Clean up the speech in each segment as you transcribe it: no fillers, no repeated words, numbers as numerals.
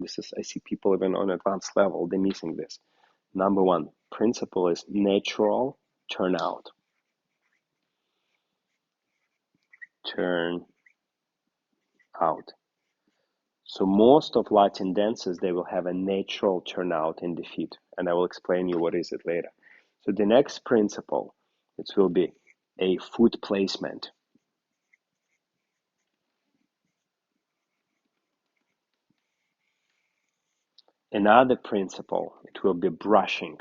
This is, I see people even on advanced level, they're missing this. Number one principle is natural turnout. Turn out. So most of Latin dances, they will have a natural turnout in the feet, and I will explain you what is it later. So the next principle, it will be a foot placement. Another principle, it will be brushing.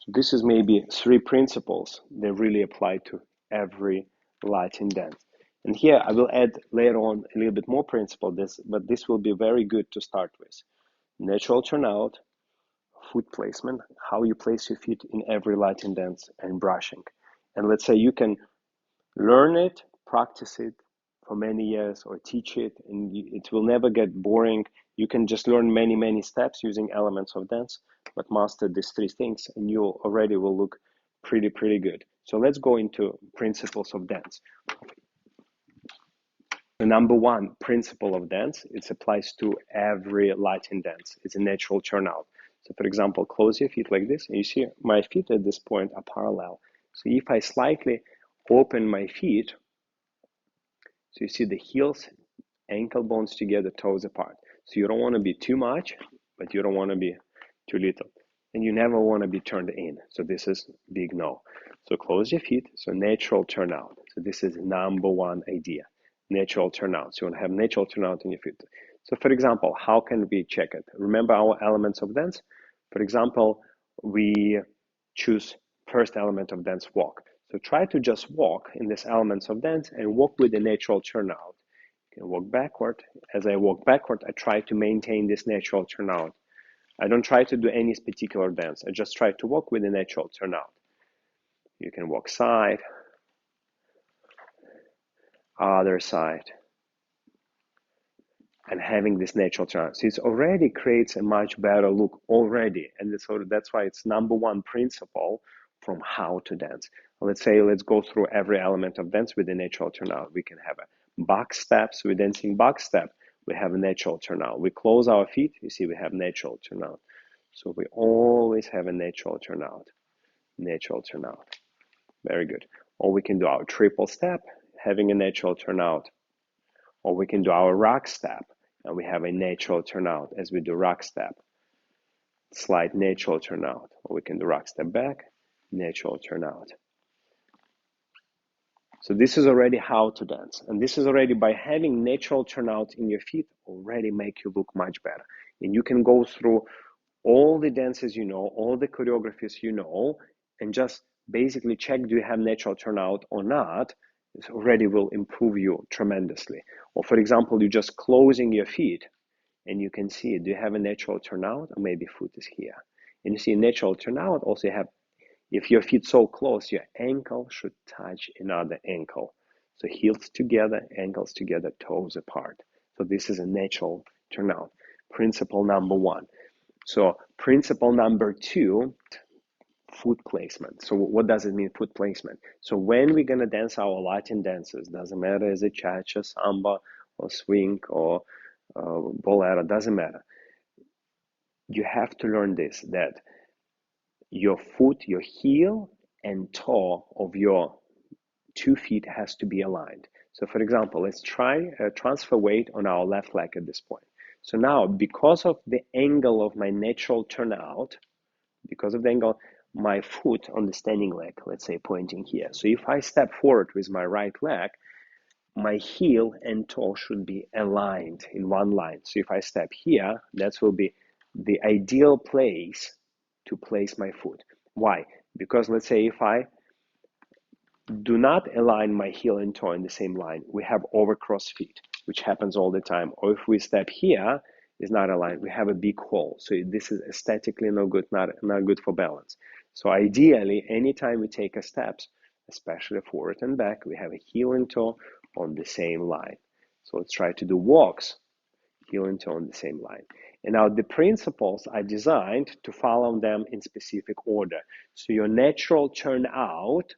So this is maybe three principles that really apply to every Latin dance. And here I will add later on a little bit more principle, but this will be very good to start with. Natural turnout, foot placement, how you place your feet in every Latin dance, and brushing. And let's say you can learn it, practice it for many years, or teach it, and it will never get boring. You can just learn many, many steps using elements of dance, but master these three things, and you already will look pretty, pretty good. So let's go into principles of dance. The number one principle of dance, it applies to every Latin dance. It's a natural turnout. So for example, close your feet like this, and you see my feet at this point are parallel. So if I slightly open my feet, so you see the heels, ankle bones together, toes apart. So you don't want to be too much, but you don't want to be too little. And you never want to be turned in. So this is big no. So close your feet, so natural turnout. So this is number one idea, natural turnout. So you want to have natural turnout in your feet. So for example, how can we check it? Remember our elements of dance? For example, we choose first element of dance, walk. So try to just walk in these elements of dance and walk with a natural turnout. You can walk backward. As I walk backward, I try to maintain this natural turnout. I don't try to do any particular dance. I just try to walk with a natural turnout. You can walk side, other side, and having this natural turnout. So it already creates a much better look already. And that's why it's number one principle from how to dance. Let's say, let's go through every element of dance with a natural turnout. We can have a box step. So we're dancing box step. We have a natural turnout. We close our feet. You see, we have natural turnout. So we always have a natural turnout. Natural turnout. Very good. Or we can do our triple step, having a natural turnout. Or we can do our rock step, and we have a natural turnout as we do rock step. Slight natural turnout. Or we can do rock step back, natural turnout. So this is already how to dance. And this is already, by having natural turnout in your feet, already make you look much better. And you can go through all the dances you know, all the choreographies you know, and just basically check, do you have natural turnout or not? This already will improve you tremendously. Or for example, you're just closing your feet and you can see, do you have a natural turnout? Or maybe foot is here. And you see a natural turnout, also you have, if your feet so close, your ankle should touch another ankle. So heels together, ankles together, toes apart. So this is a natural turnout. Principle number one. So principle number two, foot placement. So what does it mean, foot placement? So when we're gonna dance our Latin dances, doesn't matter is it cha-cha, samba, or swing, or bolero, doesn't matter. You have to learn this, that your foot, your heel and toe of your 2 feet has to be aligned. So for example, let's try transfer weight on our left leg at this point. So now, because of the angle of my natural turnout, because of the angle, my foot on the standing leg, let's say pointing here. So if I step forward with my right leg, my heel and toe should be aligned in one line. So if I step here, that will be the ideal place to place my foot. Why? Because let's say if I do not align my heel and toe in the same line, we have overcross feet, which happens all the time. Or if we step here, is not aligned, we have a big hole. So this is aesthetically no good, not good for balance. So ideally, anytime we take a steps, especially forward and back, we have a heel and toe on the same line. So let's try to do walks, heel and toe on the same line. And now the principles are designed to follow them in specific order. So your natural turnout